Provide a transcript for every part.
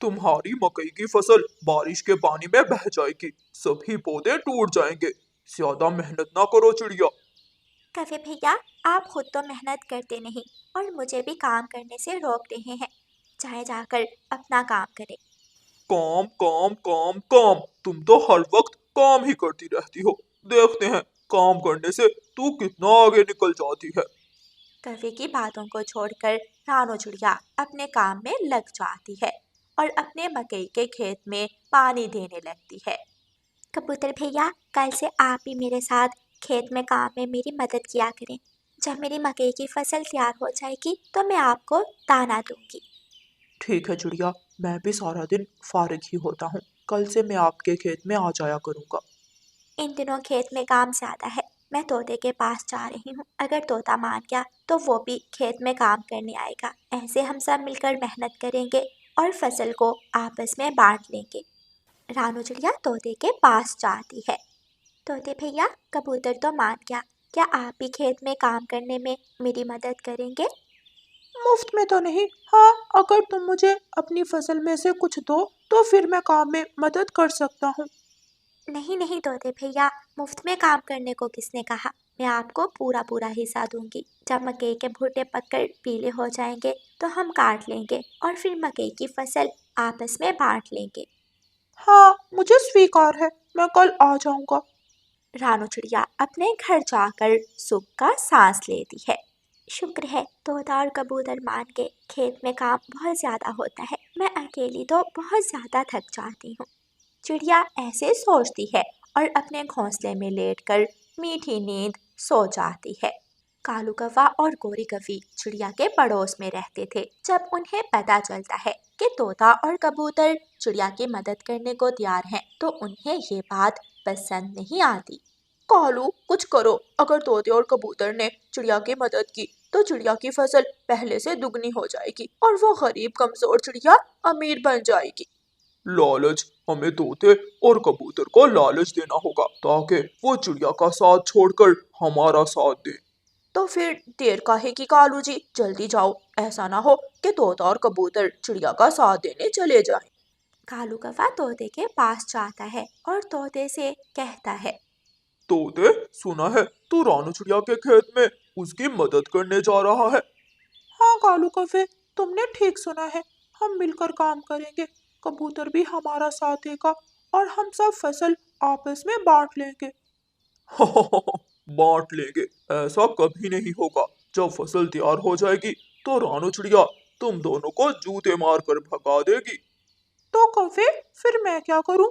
तुम्हारी मकई की फसल बारिश के पानी में बह जाएगी, सभी पौधे टूट जाएंगे। ज्यादा मेहनत ना करो चिड़िया। कभी भैया, आप खुद तो मेहनत करते नहीं और मुझे भी काम करने से रोक रहे हैं। चाहे जाकर अपना काम करें। काम काम काम काम, तुम तो हर वक्त काम ही करती रहती हो। देखते हैं काम करने से तू कितना आगे निकल जाती है। कभी की बातों को छोड़कर रानो चिड़िया अपने काम में लग जाती है और अपने मकई के खेत में पानी देने लगती है। कबूतर भैया, कल से आप भी मेरे साथ खेत में काम में मेरी मदद किया करें। जब मेरी मकई की फसल तैयार हो जाएगी तो मैं आपको दाना दूंगी। ठीक है चिड़िया, मैं भी सारा दिन फारिग ही होता हूँ। कल से मैं आपके खेत में आ जाया करूँगा। इन दिनों खेत में काम ज्यादा है। मैं तोते के पास जा रही हूँ। अगर तोता मान गया तो वो भी खेत में काम करने आएगा। ऐसे हम सब मिलकर मेहनत करेंगे और फसल को आपस में बांट लेंगे। रानू चिड़िया तोते के पास जाती है। तोते भैया, कबूतर तो मान गया। क्या आप भी खेत में काम करने में मेरी मदद करेंगे? मुफ्त में तो नहीं, हाँ अगर तुम मुझे अपनी फसल में से कुछ दो तो फिर मैं काम में मदद कर सकता हूँ। नहीं नहीं तोते भैया, मुफ्त में काम करने को किसने कहा। मैं आपको पूरा पूरा हिस्सा दूंगी। जब मकई के भुट्टे पककर पीले हो जाएंगे तो हम काट लेंगे और फिर मकई की फसल आपस में बांट लेंगे। हाँ मुझे स्वीकार है, मैं कल आ जाऊंगा। रानू चिड़िया अपने घर जाकर सुख का सांस लेती है। शुक्र है तोता और कबूतर मान के। खेत में काम बहुत ज्यादा होता है। मैं अकेली तो बहुत ज्यादा थक जाती हूँ। चिड़िया ऐसे सोचती है और अपने घोंसले में लेटकर मीठी नींद सो जाती है। कालू कौवा और गोरी कौवी चिड़िया के पड़ोस में रहते थे। जब उन्हें पता चलता है कि तोता और कबूतर चिड़िया की मदद करने को तैयार हैं, तो उन्हें ये बात पसंद नहीं आती। कालू कुछ करो, अगर तोते और कबूतर ने चिड़िया की मदद की तो चिड़िया की फसल पहले से दुगनी हो जाएगी और वो गरीब कमजोर चिड़िया अमीर बन जाएगी। लालच, हमें तोते और कबूतर को लालच देना होगा ताकि वो चिड़िया का साथ छोड़कर हमारा साथ दे। तो फिर देर काहे की कालू जी, जल्दी जाओ। ऐसा ना हो कि तोता और कबूतर चिड़िया का साथ देने चले जाएं। कालू कौवा तोते के पास जाता है और तोते से कहता है। तोते, सुना है तू रानू चिड़िया के खेत में उसकी मदद करने जा रहा है। हाँ कालू कफे, तुमने ठीक सुना है। हम मिलकर काम करेंगे। कबूतर भी हमारा साथ देगा और हम सब फसल आपस में बांट लेंगे। बांट लेंगे, ऐसा कभी नहीं होगा। जब फसल तैयार हो जाएगी तो रानू चिड़िया तुम दोनों को जूते मार कर भगा देगी। तो कफे, फिर मैं क्या करूं?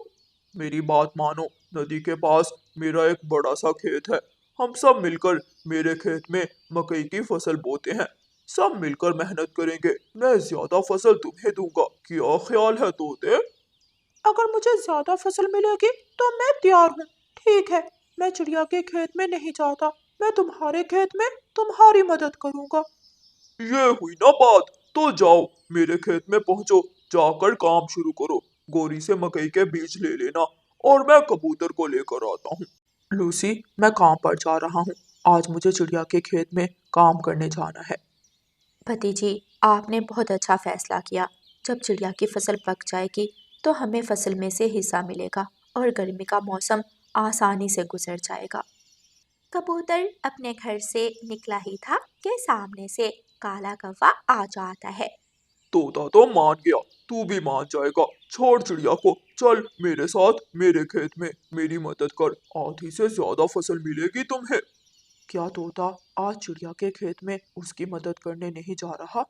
मेरी बात मानो, नदी के पास मेरा एक बड़ा सा खेत है। हम सब मिलकर मेरे खेत में मकई की फसल बोते हैं। सब मिलकर मेहनत करेंगे, मैं ज्यादा फसल तुम्हें दूंगा। क्या ख्याल है तोते? अगर मुझे ज्यादा फसल मिलेगी तो मैं तैयार हूँ। ठीक है, मैं चिड़िया के खेत में नहीं जाता। मैं तुम्हारे खेत में तुम्हारी मदद करूंगा। ये हुई ना बात, तो जाओ मेरे खेत में पहुंचो। जाकर काम शुरू करो। गोरी से मकई के बीज ले लेना और मैं कबूतर को लेकर आता हूँ। लूसी, मैं काम पर जा रहा हूँ। आज मुझे चिड़िया के खेत में काम करने जाना है। भतीजी, आपने बहुत अच्छा फैसला किया। जब चिड़िया की फसल पक जाएगी तो हमें फसल में से हिस्सा मिलेगा और गर्मी का मौसम आसानी से गुजर जाएगा। कबूतर अपने घर से निकला ही था कि सामने से काला कौवा आ जाता है। तोता तो मान गया, तू भी मान जाएगा। छोड़ चिड़िया को, चल मेरे साथ मेरे खेत में मेरी मदद कर। आधी से ज्यादा फसल मिलेगी तुम्हें। क्या तोता आज चिड़िया के खेत में उसकी मदद करने नहीं जा रहा?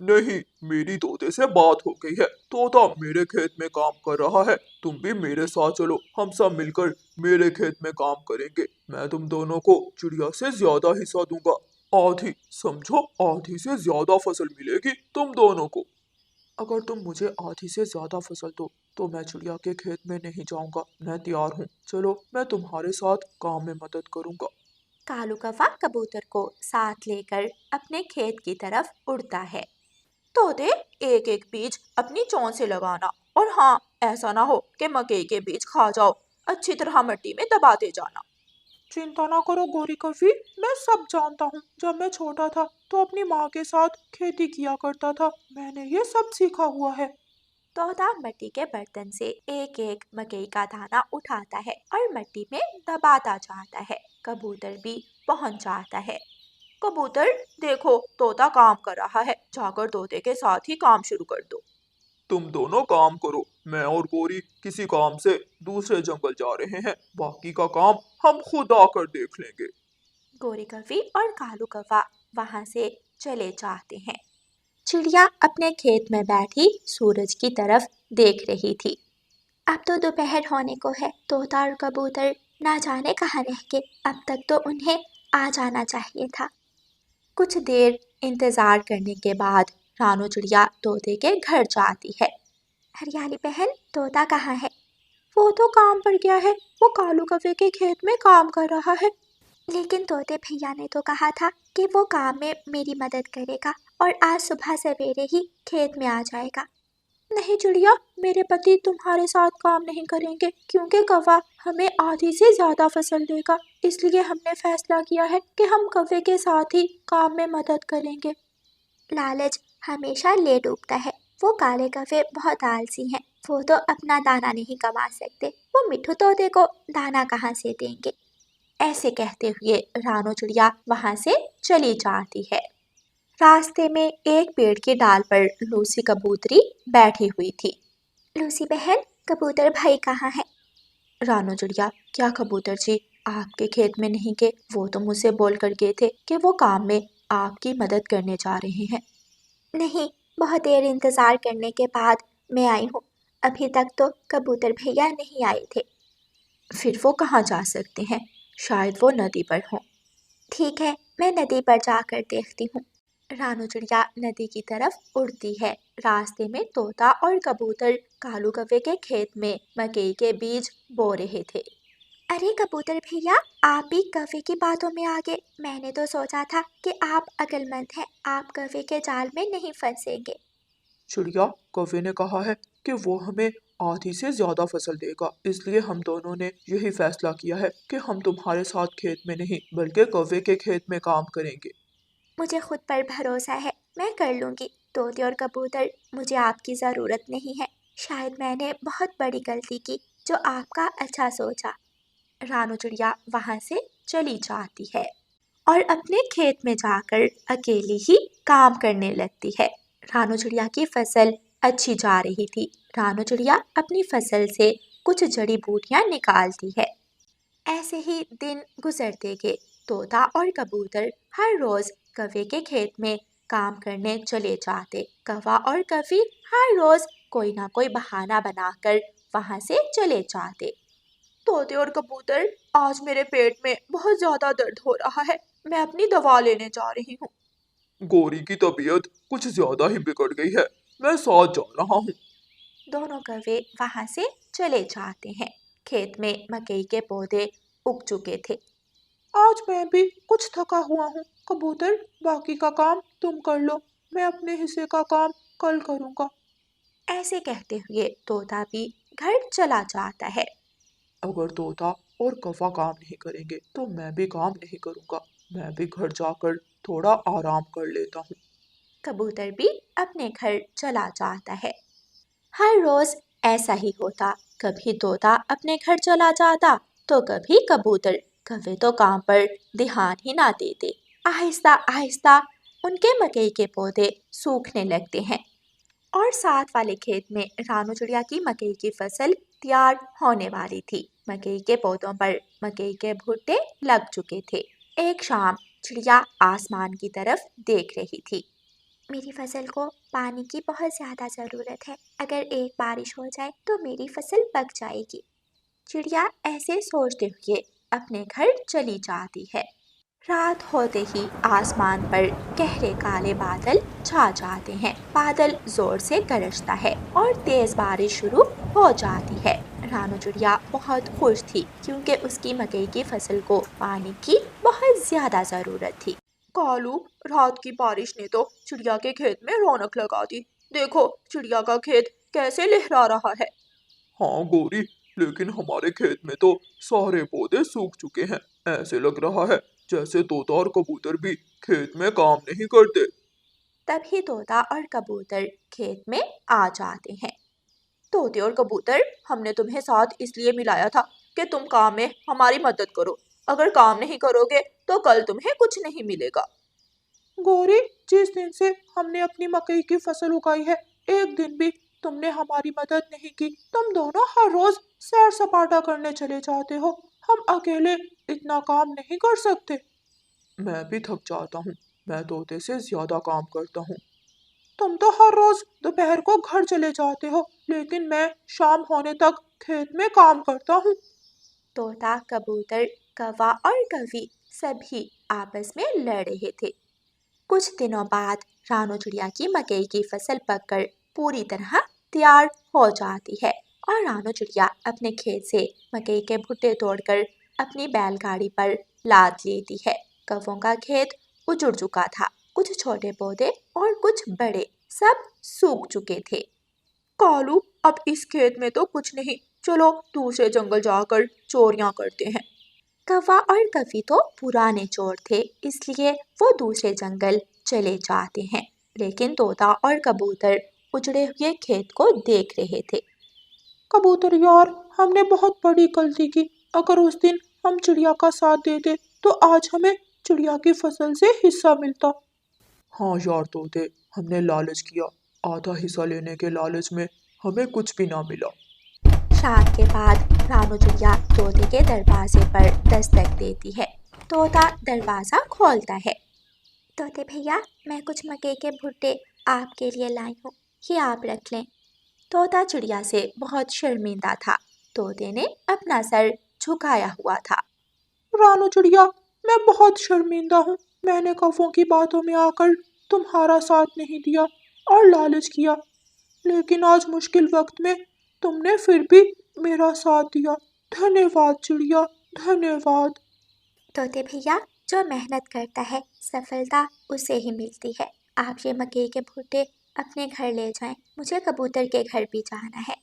नहीं, मेरी तोते से बात हो गई है। तोता मेरे खेत में काम कर रहा है। तुम भी मेरे साथ चलो, हम सब मिलकर मेरे खेत में काम करेंगे। मैं तुम दोनों को चिड़िया से ज्यादा हिस्सा दूंगा। आधी समझो, आधी से ज्यादा फसल मिलेगी तुम दोनों को। अगर तुम मुझे आधी से ज्यादा फसल दो तो मैं चिड़िया के खेत में नहीं जाऊंगा। मैं तैयार हूँ, चलो मैं तुम्हारे साथ काम में मदद करूंगा। कालू कौवा कबूतर को साथ लेकर अपने खेत की तरफ उड़ता है। तोते, एक एक बीज अपनी चोंच से लगाना और हाँ, ऐसा ना हो कि मकई के बीज खा जाओ। अच्छी तरह मिट्टी में दबाते जाना। चिंता ना करो गोरी कफी, मैं सब जानता हूँ। जब मैं छोटा था तो अपनी माँ के साथ खेती किया करता था। मैंने ये सब सीखा हुआ है। तोता मिट्टी के बर्तन से एक एक मकई का दाना उठाता है और मिट्टी में दबाता जाता है। कबूतर भी पहुंच जाता है। कबूतर, देखो तोता काम कर रहा है, जाकर तोते के साथ ही काम शुरू कर दो। तुम दोनों काम करो, मैं और गोरी किसी काम से दूसरे जंगल जा रहे हैं, बाकी का काम हम खुद आकर देख लेंगे। गोरी कौवी और कालू कौवा वहां से चले जाते हैं। चिड़िया अपने खेत में बैठी सूरज की तरफ देख रही थी। अब तो दोपहर होने को है। तोता और कबूतर ना जाने कहाँ रह गए। अब तक तो उन्हें आ जाना चाहिए था। कुछ देर इंतजार करने के बाद रानू चिड़िया तोते के घर जाती है। हरियाली बहन, तोता कहाँ है? वो तो काम पर गया है। वो कालू कौवे के खेत में काम कर रहा है। लेकिन तोते भैया ने तो कहा था कि वो काम में मेरी मदद करेगा और आज सुबह सवेरे ही खेत में आ जाएगा। नहीं चिड़िया, मेरे पति तुम्हारे साथ काम नहीं करेंगे क्योंकि कौवा हमें आधी से ज्यादा फसल देगा। इसलिए हमने फैसला किया है कि हम कौवे के साथ ही काम में मदद करेंगे। लालच हमेशा ले डूबता है। वो काले कौवे बहुत आलसी हैं। वो तो अपना दाना नहीं कमा सकते। वो मिठू तोते को दाना कहाँ से देंगे? ऐसे कहते हुए रानो चिड़िया वहां से चली जाती है। रास्ते में एक पेड़ की डाल पर लूसी कबूतरी बैठी हुई थी। लूसी बहन, कबूतर भाई कहाँ है? रानो चिड़िया, क्या कबूतर जी आपके खेत में नहीं गए? वो तो मुझसे बोल कर गए थे कि वो काम में आपकी मदद करने जा रहे हैं। नहीं, बहुत देर इंतजार करने के बाद मैं आई हूँ। अभी तक तो कबूतर भैया नहीं आए थे। फिर वो कहाँ जा सकते हैं? शायद वो नदी पर हों। ठीक है, मैं नदी पर जाकर देखती हूँ। रानू चिड़िया नदी की तरफ उड़ती है। रास्ते में तोता और कबूतर कालू कौवे के खेत में मकई के बीज बो रहे थे। अरे कबूतर भैया, आप भी कौवे की बातों में आ गए। मैंने तो सोचा था कि आप अक्लमंद हैं, आप कौवे के जाल में नहीं फंसेंगे। चिड़िया, कौवे ने कहा है कि वो हमें आधी से ज्यादा फसल देगा, इसलिए हम दोनों ने यही फैसला किया है कि हम तुम्हारे साथ खेत में नहीं बल्कि कौवे के खेत में काम करेंगे। मुझे खुद पर भरोसा है, मैं कर लूँगी। तोते और कबूतर, मुझे आपकी ज़रूरत नहीं है। शायद मैंने बहुत बड़ी गलती की जो आपका अच्छा सोचा। रानू चिड़िया वहाँ से चली जाती है और अपने खेत में जाकर अकेली ही काम करने लगती है। रानू चिड़िया की फसल अच्छी जा रही थी। रानू चिड़िया अपनी फसल से कुछ जड़ी बूटियां निकालती है। ऐसे ही दिन गुजरते गए। तोता और कबूतर हर रोज कौवे के खेत में काम करने चले जाते। कौवा और कौवी हर रोज कोई ना कोई बहाना बनाकर वहां से चले जाते। तोते और कबूतर, आज मेरे पेट में बहुत ज्यादा दर्द हो रहा है, मैं अपनी दवा लेने जा रही हूँ। गोरी की तबीयत कुछ ज्यादा ही बिगड़ गई है, मैं साथ जा रहा हूँ। दोनों कौवे वहां से चले जाते हैं। खेत में मकई के पौधे उग चुके थे। आज मैं भी कुछ थका हुआ हूँ। कबूतर, बाकी का काम तुम कर लो, मैं अपने हिस्से का काम कल करूँगा। ऐसे कहते हुए तोता भी घर चला जाता है। अगर तोता और कौवा काम नहीं करेंगे तो मैं भी काम नहीं करूँगा। मैं भी घर जाकर थोड़ा आराम कर लेता हूँ। कबूतर भी अपने घर चला जाता है। हर रोज ऐसा ही होता। कभी तोता अपने घर चला जाता तो कभी कबूतर। कभी तो काम पर ध्यान ही ना देते। आहिस्ता आहिस्ता उनके मकई के पौधे सूखने लगते हैं और साथ वाले खेत में रानू चिड़िया की मकई की फसल तैयार होने वाली थी। मकई के पौधों पर मकई के भुट्टे लग चुके थे। एक शाम चिड़िया आसमान की तरफ देख रही थी। मेरी फसल को पानी की बहुत ज़्यादा ज़रूरत है। अगर एक बारिश हो जाए तो मेरी फसल पक जाएगी। चिड़िया ऐसे सोचते हुए अपने घर चली जाती है। रात होते ही आसमान पर गहरे काले बादल छा जाते हैं। बादल जोर से गरजता है और तेज बारिश शुरू हो जाती है। रानू चिड़िया बहुत खुश थी क्योंकि उसकी मकई की फसल को पानी की बहुत ज्यादा जरूरत थी। कालू, रात की बारिश ने तो चिड़िया के खेत में रौनक लगा दी। देखो चिड़िया का खेत कैसे लहरा रहा है। हाँ गोरी, लेकिन हमारे खेत में तो सारे पौधे सूख चुके हैं। ऐसे लग रहा है जैसे तोता और कबूतर भी खेत में काम नहीं करते। तभी तोता और कबूतर खेत में आ जाते हैं। तोते और कबूतर, हमने तुम्हें साथ इसलिए मिलाया था कि तुम काम में हमारी मदद करो। अगर काम नहीं करोगे तो कल तुम्हें कुछ नहीं मिलेगा। गौरी, जिस दिन से हमने अपनी मकई की फसल उगाई है, एक दिन भी तुमने हमारी मदद नहीं की। तुम दोनों हर रोज सैर सपाटा करने चले जाते हो, हम अकेले इतना काम नहीं कर सकते। मैं भी थक जाता हूँ, मैं तोते से ज्यादा काम करता हूँ। तुम तो हर रोज दोपहर को घर चले जाते हो, लेकिन मैं शाम होने तक खेत में काम करता हूँ। तोता, कबूतर, कौवा और कौवी सभी आपस में लड़ रहे थे। कुछ दिनों बाद रानू चिड़िया की मकई की फसल पककर पूरी तरह तैयार हो जाती है और रानू चिड़िया अपने खेत से मकई के भुट्टे तोड़कर अपनी बैलगाड़ी पर लाद लेती है। कौवों का खेत उजड़ चुका था, कुछ छोटे पौधे और कुछ बड़े सब सूख चुके थे। कालू, अब इस खेत में तो कुछ नहीं, चलो दूसरे जंगल जाकर चोरियां करते हैं। कौवा और कौवी तो पुराने चोर थे, इसलिए वो दूसरे जंगल चले जाते हैं। लेकिन तोता और कबूतर उजड़े हुए खेत को देख रहे थे। कबूतर यार, हमने बहुत बड़ी गलती की। अगर उस दिन हम चिड़िया का साथ देते तो आज हमें चिड़िया की फसल से हिस्सा मिलता। हाँ यार तोते, हमने लालच किया, आधा हिस्सा लेने के लालच में हमें कुछ भी ना मिला। शाम के बाद रानू चिड़िया तोते के दरवाजे पर दस्तक देती है। तोता दरवाजा खोलता है। तोते भैया, मैं कुछ मकई के भुट्टे आपके लिए लाई हूँ, ये आप रख लें। तोता चिड़िया से बहुत शर्मिंदा था। तोते ने अपना सर झुकाया हुआ था। रानू चिड़िया, मैं बहुत शर्मिंदा हूँ। मैंने कौवों की बातों में आकर तुम्हारा साथ नहीं दिया और लालच किया, लेकिन आज मुश्किल वक्त में तुमने फिर भी मेरा साथ दिया। धन्यवाद चिड़िया, धन्यवाद। तोते भैया, जो मेहनत करता है सफलता उसे ही मिलती है। आप ये मकई के भुट्टे अपने घर ले जाएं, मुझे कबूतर के घर भी जाना है।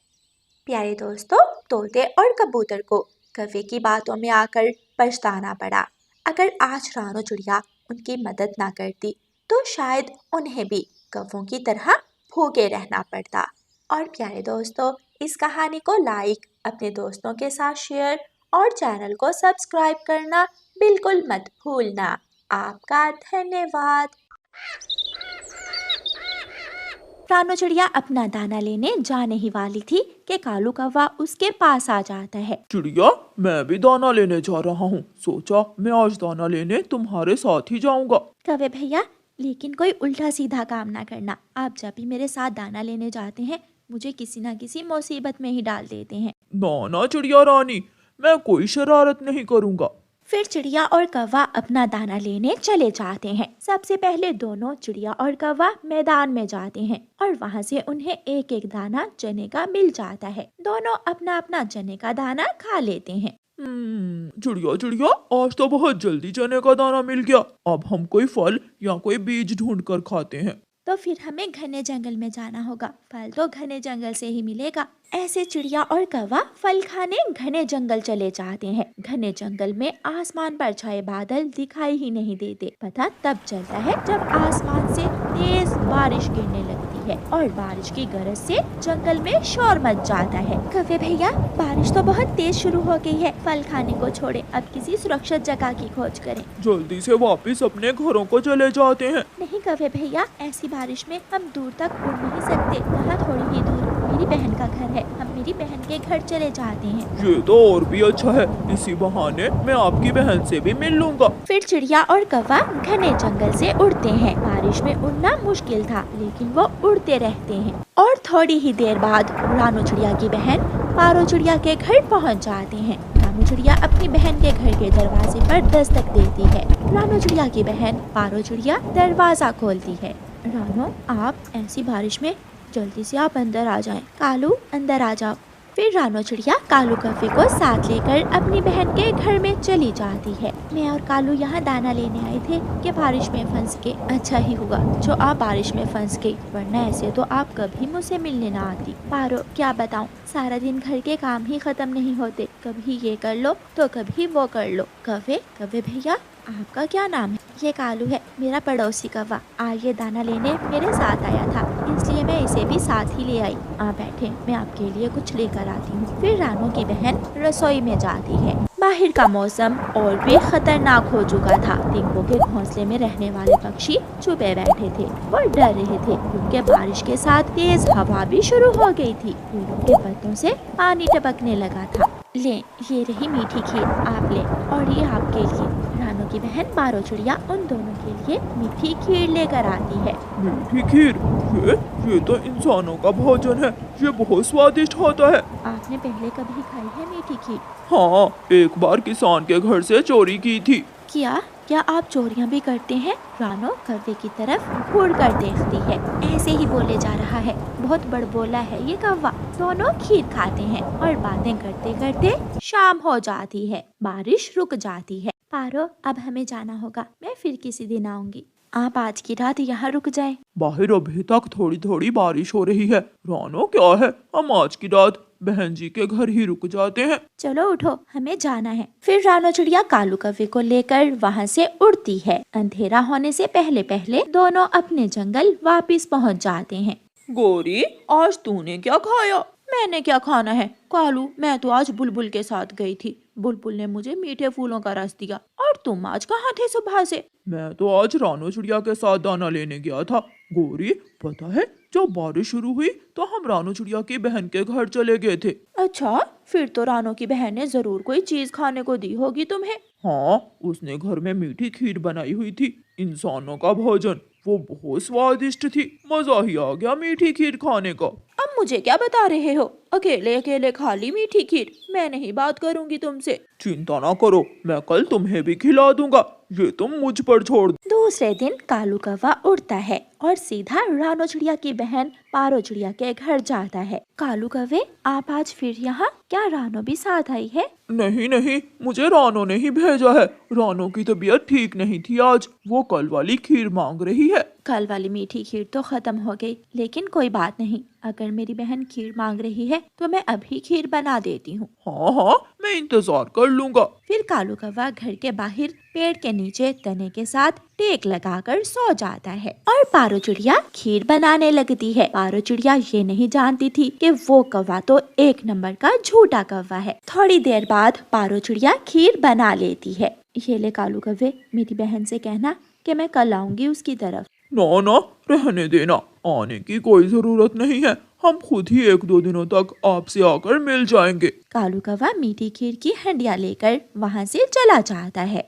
प्यारे दोस्तों, तोते और कबूतर को कौवे की बातों में आकर पछताना पड़ा। अगर आज रानू चिड़िया उनकी मदद ना करती तो शायद उन्हें भी कौवों की तरह भूखे रहना पड़ता। और प्यारे दोस्तों, इस कहानी को लाइक, अपने दोस्तों के साथ शेयर और चैनल को सब्सक्राइब करना बिल्कुल मत भूलना। आपका धन्यवाद। रानू चिड़िया अपना दाना लेने जाने ही वाली थी कि कालू कौवा उसके पास आ जाता है। चिड़िया, मैं भी दाना लेने जा रहा हूँ, सोचा मैं आज दाना लेने तुम्हारे साथ ही जाऊंगा। कौवे भैया, लेकिन कोई उल्टा सीधा काम ना करना। आप जब भी मेरे साथ दाना लेने जाते हैं मुझे किसी ना किसी मुसीबत में ही डाल देते हैं। ना ना चिड़िया रानी, मैं कोई शरारत नहीं करूंगा। फिर चिड़िया और कौवा अपना दाना लेने चले जाते हैं। सबसे पहले दोनों चिड़िया और कौवा मैदान में जाते हैं और वहाँ से उन्हें एक एक दाना चने का मिल जाता है। दोनों अपना अपना चने का दाना खा लेते हैं। चिड़िया चिड़िया, आज तो बहुत जल्दी चने का दाना मिल गया। अब हम कोई फल या कोई बीज ढूंढ कर खाते हैं। तो फिर हमें घने जंगल में जाना होगा, फल तो घने जंगल से ही मिलेगा। ऐसे चिड़िया और कौवा फल खाने घने जंगल चले जाते हैं। घने जंगल में आसमान पर छाए बादल दिखाई ही नहीं देते। पता तब चलता है जब आसमान से तेज बारिश गिरने लगती है और बारिश की गरज से जंगल में शोर मच जाता है। कौवे भैया, बारिश तो बहुत तेज शुरू हो गई है, फल खाने को छोड़े अब किसी सुरक्षित जगह की खोज करें। जल्दी से वापस अपने घरों को चले जाते हैं। नहीं कौवे भैया, ऐसी बारिश में हम दूर तक उड़ नहीं सकते। यहाँ थोड़ी ही दूर मेरी बहन का घर है, हम मेरी बहन के घर चले जाते हैं। ये तो और भी अच्छा है, इसी बहाने मैं आपकी बहन से भी मिल लूंगा। फिर चिड़िया और कौवा घने जंगल से उड़ते हैं। बारिश में उड़ना मुश्किल था, लेकिन वो उड़ते रहते हैं और थोड़ी ही देर बाद रानू चिड़िया की बहन पारो चिड़िया के घर पहुंच जाते हैं। रानू चिड़िया अपनी बहन के घर के दरवाजे पर दस्तक देती है। रानू चिड़िया की बहन पारो चिड़िया दरवाजा खोलती है। रानू, आप ऐसी बारिश में जल्दी से आप अंदर आ जाएं। कालू, अंदर आ जाओ। फिर रानू चिड़िया कालू कौवे को साथ लेकर अपनी बहन के घर में चली जाती है। मैं और कालू यहाँ दाना लेने आए थे कि बारिश में फंस के। अच्छा ही हुआ जो आप बारिश में फंस गई, वरना ऐसे तो आप कभी मुझसे मिलने ना आती। पारो, क्या बताऊँ, सारा दिन घर के काम ही खत्म नहीं होते, कभी ये कर लो तो कभी वो कर लो। कौवे भैया, आपका क्या नाम है? ये कालू है, मेरा पड़ोसी कौवा। आज ये दाना लेने मेरे साथ आया था, इसलिए मैं उसे भी साथ ही ले आई। आप बैठे, मैं आपके लिए कुछ लेकर आती हूँ। फिर रानो की बहन रसोई में जाती है। बाहर का मौसम और भी खतरनाक हो चुका था। टिंको के घोंसले में रहने वाले पक्षी छुपे बैठे थे और डर रहे थे क्योंकि बारिश के साथ तेज हवा भी शुरू हो गई थी। पेड़ों के पत्तों से पानी टपकने लगा था। ले, ये रही मीठी खीर, आप ले, और ये आपके लिए। रानो की बहन पारो चिड़िया उन दोनों के लिए मीठी खीर लेकर आती है। मीठी खीर? ये तो इंसानों का भोजन है, ये बहुत स्वादिष्ट होता है। आपने पहले कभी खाई है मीठी खीर? हाँ, एक बार किसान के घर से चोरी की थी। क्या आप चोरियां भी करते हैं? रानो कौवे की तरफ घूर कर देखती है। ऐसे ही बोले जा रहा है, बहुत बड़बोला है ये कौवा। दोनों खीर खाते हैं और बातें करते करते शाम हो जाती है। बारिश रुक जाती है। पारो, अब हमें जाना होगा, मैं फिर किसी दिन आऊंगी। आप आज की रात यहाँ रुक जाएं। बाहर अभी तक थोड़ी थोड़ी बारिश हो रही है। रानो, क्या है, हम आज की रात बहन जी के घर ही रुक जाते हैं। चलो उठो, हमें जाना है। फिर रानो चिड़िया कालू कौवे को लेकर वहाँ से उड़ती है। अंधेरा होने से पहले पहले दोनों अपने जंगल वापस पहुँच जाते हैं। गोरी, आज तूने क्या खाया? मैंने क्या खाना है कालू, मैं तो आज बुलबुल के साथ गई थी। बुलबुल ने मुझे मीठे फूलों का रस दिया। और तुम आज कहाँ थे सुबह से? मैं तो आज रानो चिड़िया के साथ दाना लेने गया था। गोरी, पता है, जब बारिश शुरू हुई तो हम रानो चिड़िया की बहन के घर चले गए थे। अच्छा, फिर तो रानो की बहन ने जरूर कोई चीज खाने को दी होगी तुम्हें। हाँ, उसने घर में मीठी खीर बनाई हुई थी, इंसानों का भोजन। वो बहुत स्वादिष्ट थी, मजा ही आ गया मीठी खीर खाने का। अब मुझे क्या बता रहे हो? अकेले अकेले खा ली मीठी खीर, मैं नहीं बात करूंगी तुमसे। चिंता ना करो, मैं कल तुम्हें भी खिला दूंगा, ये तुम मुझ पर छोड़ दो। दूसरे दिन कालू कौवा उड़ता है और सीधा रानो चिड़िया की बहन पारो चिड़िया के घर जाता है। कालू कौवे, आप आज फिर यहाँ? क्या रानो भी साथ आई है? नहीं नहीं, मुझे रानो ने ही भेजा है। रानो की तबीयत ठीक नहीं थी आज, वो कल वाली खीर मांग रही है। कल वाली मीठी खीर तो खत्म हो गई, लेकिन कोई बात नहीं, अगर मेरी बहन खीर मांग रही है तो मैं अभी खीर बना देती हूँ। हाँ हाँ, मैं इंतजार कर लूंगा। फिर कालू कौवा घर के बाहर पेड़ के नीचे तने के साथ टेक लगाकर सो जाता है और पारो चिड़िया खीर बनाने लगती है। पारो चिड़िया ये नहीं जानती थी कि वो कौवा तो एक नंबर का झूठा कौवा है। थोड़ी देर बाद पारो चिड़िया खीर बना लेती है। ये ले कालू कौवे, मेरी बहन से कहना कि मैं कल आऊंगी उसकी तरफ। ना ना, रहने देना, आने की कोई जरूरत नहीं है, हम खुद ही 1-2 दिनों तक आपसे आकर मिल जाएंगे। कालू कौवा मीठी खीर की हंडिया लेकर वहाँ से चला जाता है।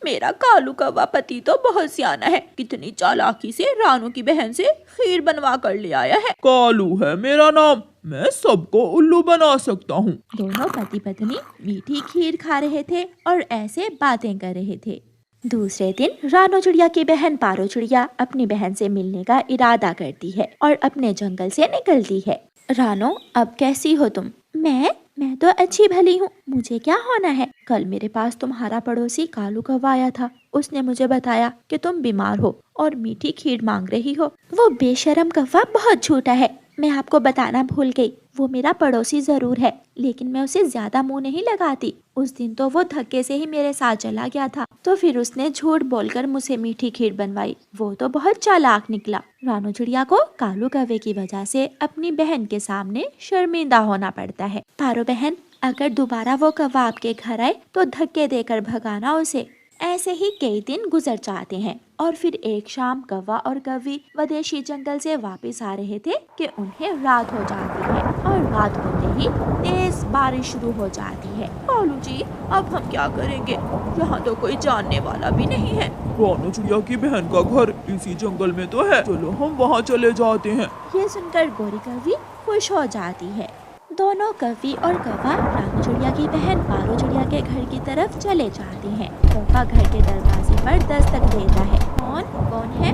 मेरा कालू कौवा पति तो बहुत सियाना है, कितनी चालाकी से रानो की बहन से खीर बनवा कर ले आया है। कालू है मेरा नाम, मैं सबको उल्लू बना सकता हूँ। दोनों पति पत्नी मीठी खीर खा रहे थे और ऐसे बातें कर रहे थे। दूसरे दिन रानो चिड़िया की बहन पारो चिड़िया अपनी बहन से मिलने का इरादा करती है और अपने जंगल से निकलती है। रानो, अब कैसी हो तुम? मैं तो अच्छी भली हूँ, मुझे क्या होना है? कल मेरे पास तुम्हारा पड़ोसी कालू कौवा आया था। उसने मुझे बताया कि तुम बीमार हो और मीठी खीर मांग रही हो। वो बेशरम कौवा बहुत झूठा है, मैं आपको बताना भूल गई। वो मेरा पड़ोसी जरूर है, लेकिन मैं उसे ज्यादा मुंह नहीं लगाती। उस दिन तो वो धक्के से ही मेरे साथ चला गया था, तो फिर उसने झूठ बोलकर मुझसे मीठी खीर बनवाई। वो तो बहुत चालाक निकला। रानो चिड़िया को कालू कौवे की वजह से अपनी बहन के सामने शर्मिंदा होना पड़ता है। पारो बहन, अगर दोबारा वो कौवा आपके घर आए तो धक्के देकर भगाना उसे। ऐसे ही कई दिन गुजर जाते हैं और फिर एक शाम कौवा और कौवी विदेशी जंगल से वापस आ रहे थे कि उन्हें रात हो जाती है और रात होते ही तेज बारिश शुरू हो जाती है। कालू जी, अब हम क्या करेंगे? यहाँ तो कोई जानने वाला भी नहीं है। रानो चिड़िया की बहन का घर इसी जंगल में तो है, चलो हम वहाँ चले जाते हैं। ये सुनकर गोरी कौवी खुश हो जाती है। दोनों कौवी और कौवा रानो चिड़िया की बहन पारो चिड़िया के घर की तरफ चले जाते हैं। कौवा घर के दरवाजे पर दस्तक देता है। कौन है?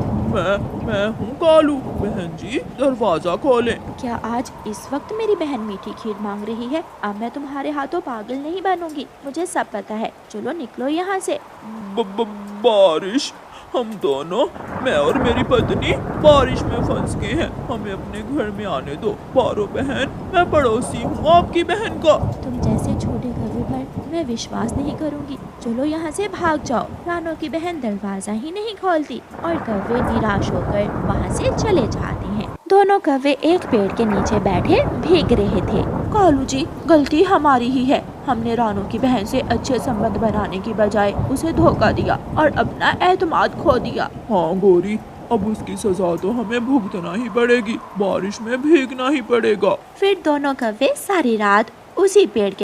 मैं हूँ कालू। बहन जी, दरवाजा खोलें। क्या आज इस वक्त मेरी बहन मीठी खीर मांग रही है? अब मैं तुम्हारे हाथों पागल नहीं बनूंगी, मुझे सब पता है। चलो निकलो यहाँ से। बारिश, हम दोनों, मैं और मेरी पत्नी बारिश में फंस गए हैं, हमें अपने घर में आने दो। पारो बहन, मैं पड़ोसी हूँ आपकी बहन का। तुम जैसे छोटे कौवे पर मैं विश्वास नहीं करूँगी। चलो यहाँ से भाग जाओ। रानो की बहन दरवाजा ही नहीं खोलती और कौवे निराश होकर वहाँ से चले जाते हैं। दोनों कौवे एक पेड़ के नीचे बैठे भीग रहे थे। कालू जी, गलती हमारी ही है। हमने रानू की बहन से अच्छे संबंध बनाने की बजाय उसे धोखा दिया और अपना एतमाद खो दिया। हाँ गोरी, अब उसकी सजा तो हमें भुगतना ही पड़ेगी, बारिश में भीगना ही पड़ेगा। फिर दोनों कौवे सारी रात उसी पेड़ के